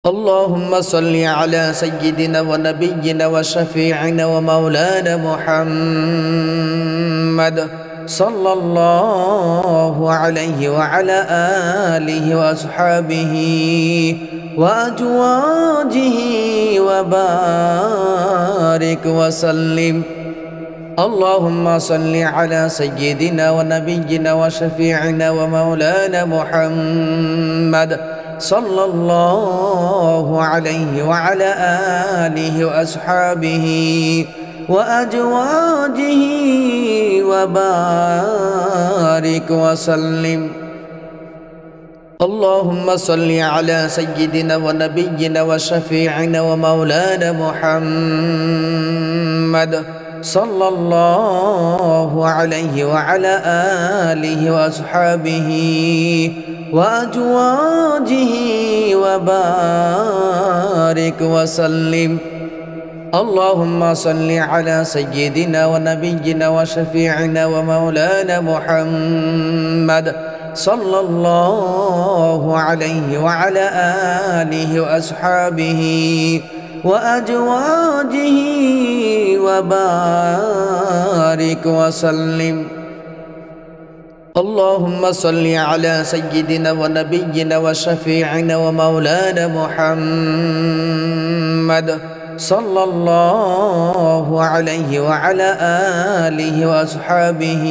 اللهم صل على سيدنا ونبينا وشفيعنا ومولانا محمد صلى الله عليه وعلى آله وأصحابه وأزواجه وبارك وسلم. اللهم صل على سيدنا ونبينا وشفيعنا ومولانا محمد صلى الله عليه وعلى آله وأصحابه وأزواجه وبارك وسلم. اللهم صل على سيدنا ونبينا وشفيعنا ومولانا محمد صلى الله عليه وعلى آله وأصحابه وأزواجه وبارك وسلم. اللهم صل على سيدنا ونبينا وشفيعنا ومولانا محمد صلى الله عليه وعلى آله وأصحابه وأزواجه وبارك وسلم. اللهم صل على سيدنا ونبينا وشفيعنا ومولانا محمد صلى الله عليه وعلى آله وأصحابه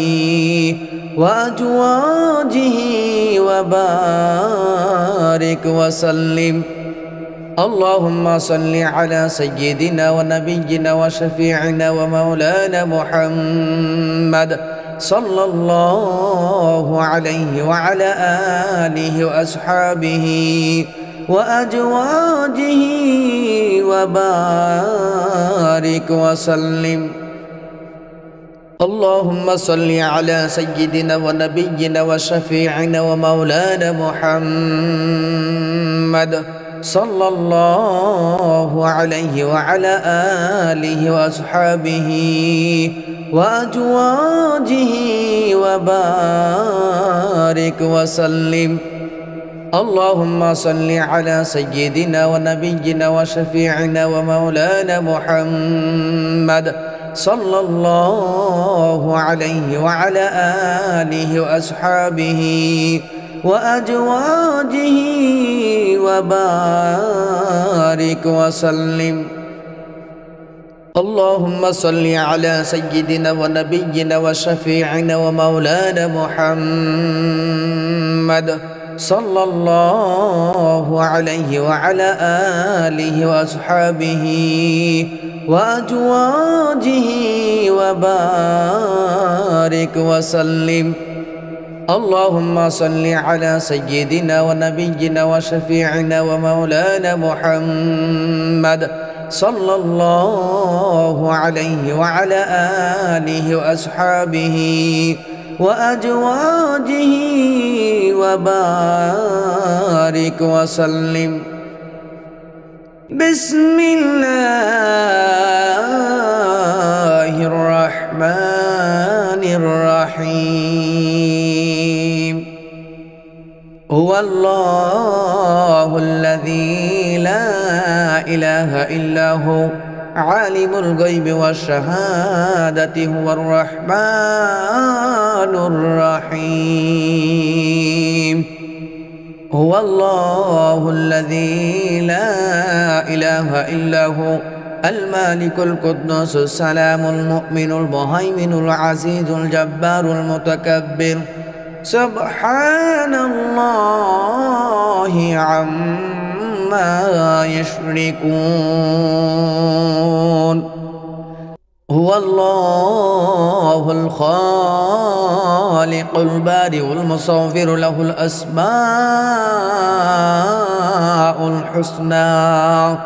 وأزواجه وبارك وسلم. اللهم صل على سيدنا ونبينا وشفيعنا ومولانا محمد صلى الله عليه وعلى آله وأصحابه وأزواجه وبارك وسلم. اللهم صل على سيدنا ونبينا وشفيعنا ومولانا محمد صلى الله عليه وعلى آله وأصحابه وأزواجه وبارك وسلم. اللهم صل على سيدنا ونبينا وشفيعنا ومولانا محمد صلى الله عليه وعلى آله وأصحابه وأزواجه وبارك وسلم. اللهم صل على سيدنا ونبينا وشفيعنا ومولانا محمد صلى الله عليه وعلى آله وأصحابه وأزواجه وبارك وسلم. اللهم صل على سيدنا ونبينا وشفيعنا ومولانا محمد صلى الله عليه وعلى آله وأصحابه وأزواجه وبارك وسلم. بسم الله الرحمن الرحيم. هو الله الذي لا إله إلا هو عالم الغيب والشهادة هو الرحمن الرحيم. هو الله الذي لا إله إلا هو المالك القدوس السلام المؤمن المهيمن العزيز الجبار المتكبر سبحان الله عما يشركون. هو الله الخالق البارئ المصور له الأسماء الحسنى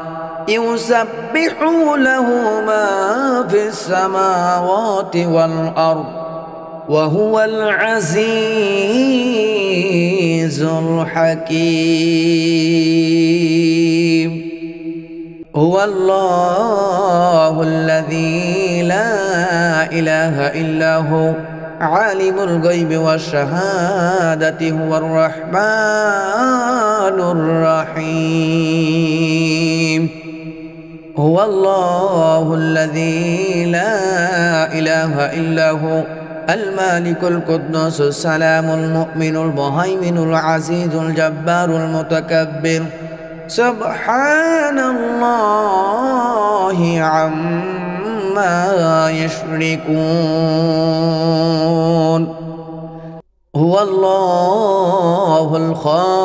يسبح له ما في السماوات والأرض وهو العزيز الحكيم. هو الله الذي لا إله إلا هو عالم الغيب والشهادة هو الرحمن الرحيم هو الله الذي لا إله إلا هو المالك القدوس السلام المؤمن المهيمن العزيز الجبار المتكبر سبحان الله عما يشركون هو الله الخالق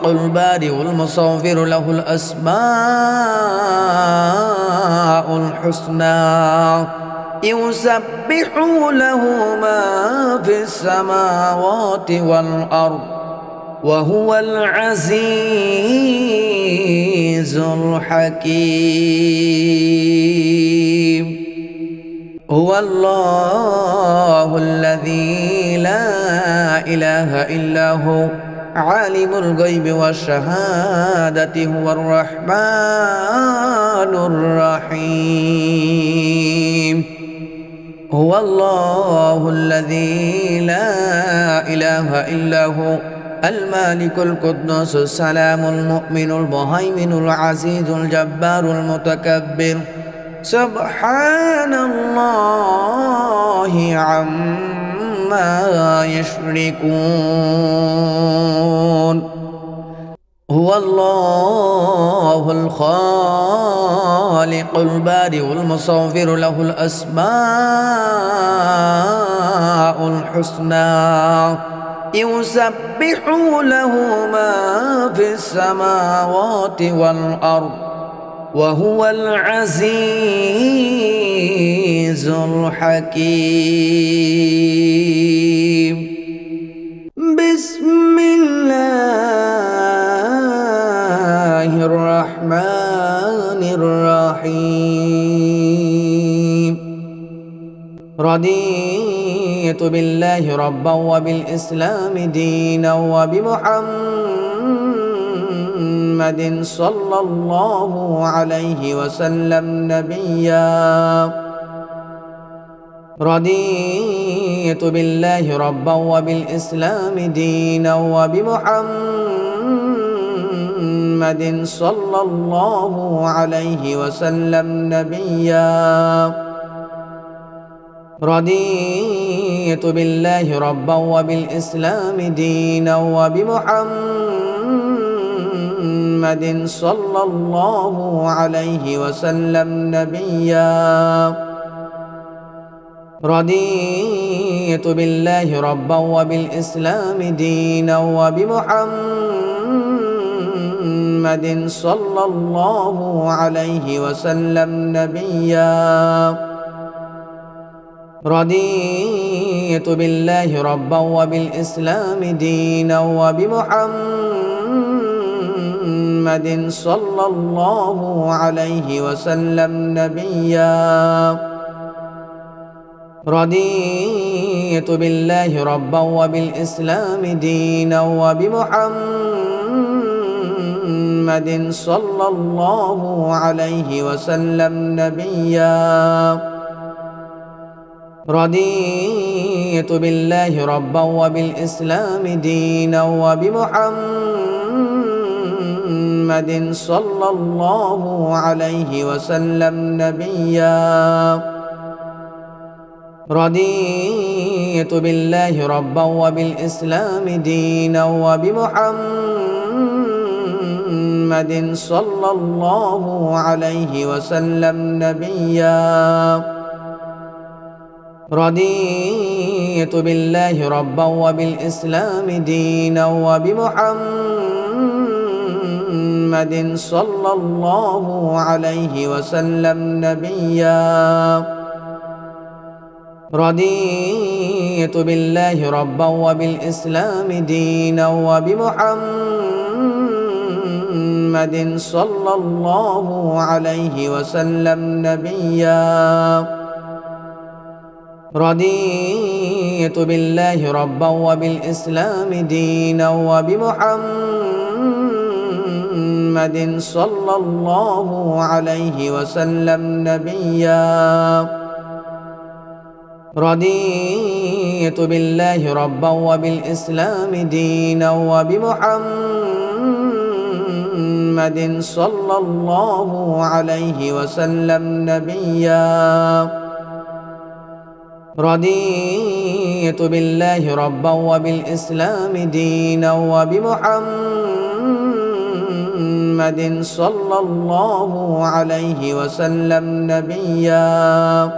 البارئ المصور له الأسماء الحسنى يسبح له ما في السماوات والأرض وهو العزيز الحكيم هو الله الذي لا إله إلا هو عالم الغيب والشهادة هو الرحمن الرحيم هو الله الذي لا إله إلا هو المالك القدوس السلام المؤمن المهيمن العزيز الجبار المتكبر سبحان الله عما يشركون هو الله الخالق البارئ المصور له الأسماء الحسنى يسبح له ما في السماوات والأرض وهو العزيز الحكيم بسم الله الرحمن الرحيم رضيت بالله ربا وبالإسلام دينا وبمحمد صلى الله عليه وسلم نبيا رضيت بالله ربا وبالإسلام دينا وبمحمد صلى الله عليه وسلم نبيا رضيت بالله ربا وبالإسلام دينا وبمحمد صلى الله عليه وسلم نبيا رضيت بالله ربا وبالإسلام دينا وبمحمد صلى الله عليه وسلم نبيا رضيت بالله ربا وبالإسلام دينا وبمحمد صلى الله عليه وسلم نبيا رضيت بالله ربا وبالإسلام دينا وبمحمد صلى الله عليه وسلم نبيا رضيت بالله ربا وبالإسلام دينا وبمحمد صلى الله عليه وسلم نبيا رضيت بالله ربا وبالإسلام دينا وبمحمد صلى الله عليه وسلم نبيا رضيت بالله ربا وبالإسلام دينا وبمحمد صلى الله عليه وسلم نبيا رضيت بالله ربا وبالإسلام دينا وبمحمد صلى الله عليه وسلم نبيا رضيت بالله ربا وبالإسلام دينا وبمحمد صلى الله عليه وسلم نبيا رضيت بالله ربا وبالإسلام دينا وبمحمد صلى الله عليه وسلم نبيا. رضيت بالله ربا وبالإسلام دينا وبمحمد صلى الله عليه وسلم نبيا.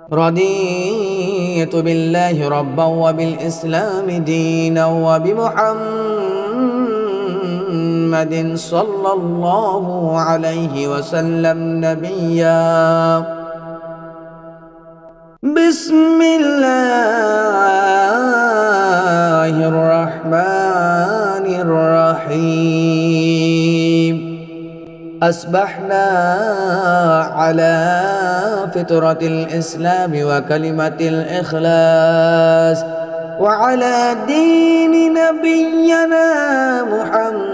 رضيت بالله ربا وبالإسلام دينا وبمحمد صلى الله عليه وسلم نبيا. بسم الله الرحمن الرحيم. أصبحنا على فطرة الإسلام وكلمة الإخلاص وعلى دين نبينا محمد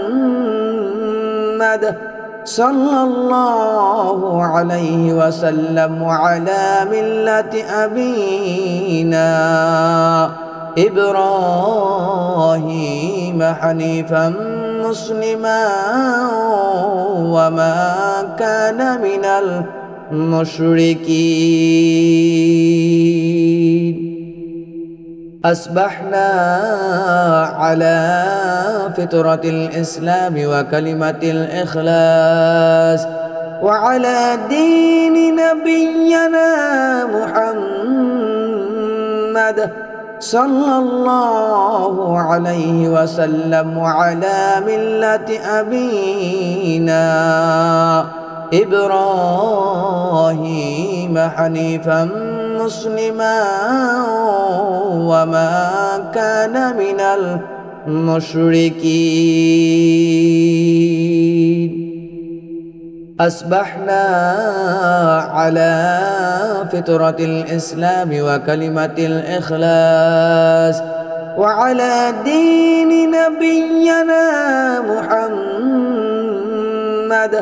صلى الله عليه وسلم وعلى ملة أبينا إبراهيم حنيفا مسلما وما كان من المشركين. أصبحنا على فطرة الإسلام وكلمة الإخلاص وعلى دين نبينا محمد صلى الله عليه وسلم وعلى ملة أبينا إبراهيم حنيفا مسلما وما كان من المشركين. أصبحنا على فطرة الإسلام وكلمة الإخلاص وعلى دين نبينا محمد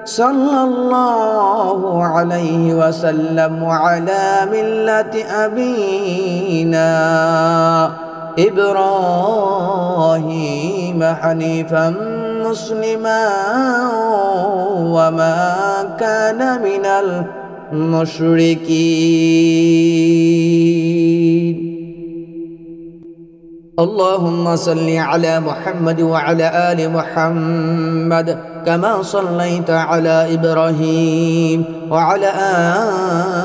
صلى الله عليه وسلم وعلى ملة أبينا إبراهيم حنيفا مسلما وما كان من المشركين. اللهم صل على محمد وعلى آل محمد كما صليت على إبراهيم وعلى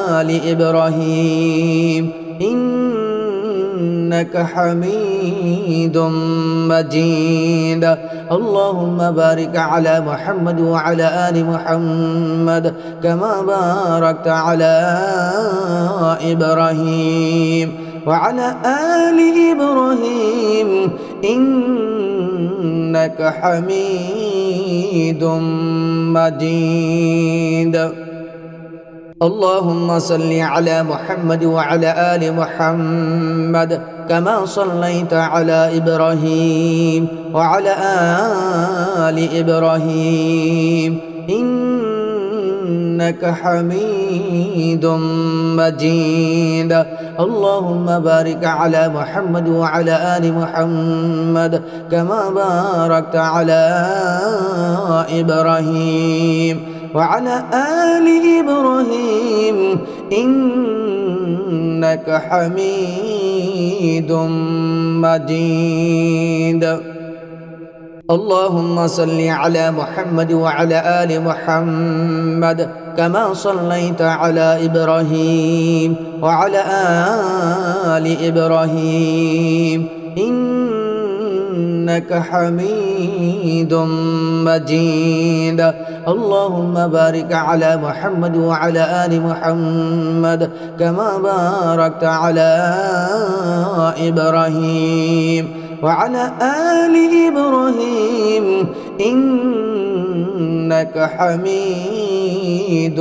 آل إبراهيم إنك حميد مجيد. اللهم بارك على محمد وعلى آل محمد كما باركت على إبراهيم وعلى آل إبراهيم إنك حميد مجيد. اللهم صل على محمد وعلى آل محمد كما صليت على إبراهيم وعلى آل إبراهيم إنك حميد مجيد. اللهم بارك على محمد وعلى آل محمد كما باركت على إبراهيم وعلى آل إبراهيم إنك حميد مجيد. اللهم صل على محمد وعلى آل محمد كما صليت على إبراهيم وعلى آل إبراهيم إنك حميد مجيد. اللهم بارك على محمد وعلى آل محمد كما باركت على إبراهيم وعلى آل إبراهيم إنك حميد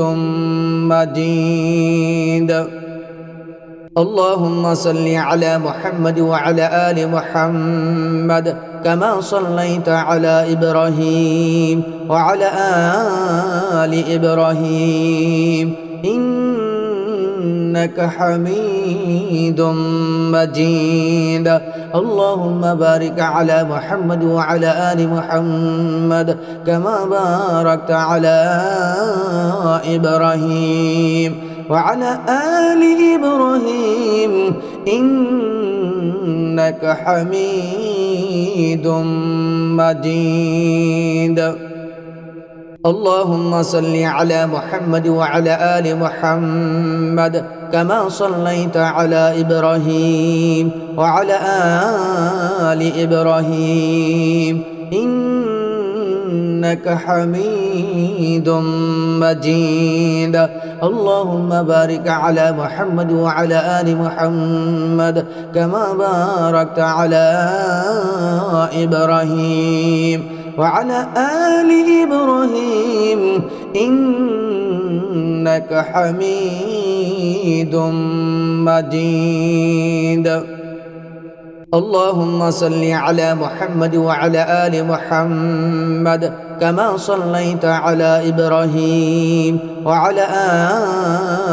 مجيد. اللهم صل على محمد وعلى آل محمد كما صليت على إبراهيم وعلى آل إبراهيم إنك حميد مجيد. اللهم بارك على محمد وعلى آل محمد كما باركت على إبراهيم وعلى آل إبراهيم إنك حميد مجيد. اللهم صل على محمد وعلى آل محمد كما صليت على إبراهيم وعلى آل إبراهيم إنك حميد مجيد. اللهم بارك على محمد وعلى آل محمد كما باركت على إبراهيم وعلى آل إبراهيم إنك حميد مجيد. اللهم صل على محمد وعلى آل محمد كما صليت على إبراهيم وعلى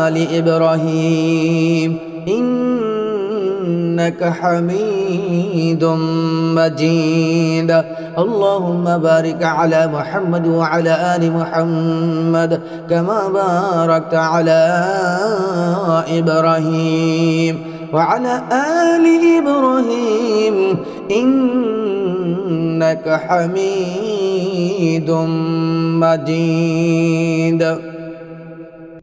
آل إبراهيم إنك حميد مجيد. اللهم بارك على محمد وعلى آل محمد كما باركت على إبراهيم وعلى آل إبراهيم إنك حميد مجيد.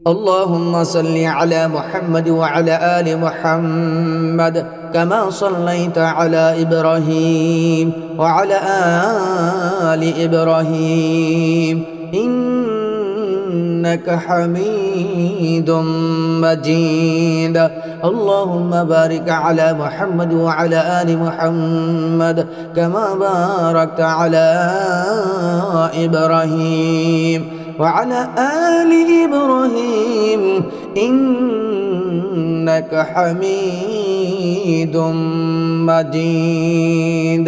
اللهم صل على محمد وعلى آل محمد كما صليت على إبراهيم وعلى آل إبراهيم إنك حميد مجيد. اللهم بارك على محمد وعلى آل محمد كما باركت على إبراهيم وعلى آل إبراهيم إنك حميد مجيد.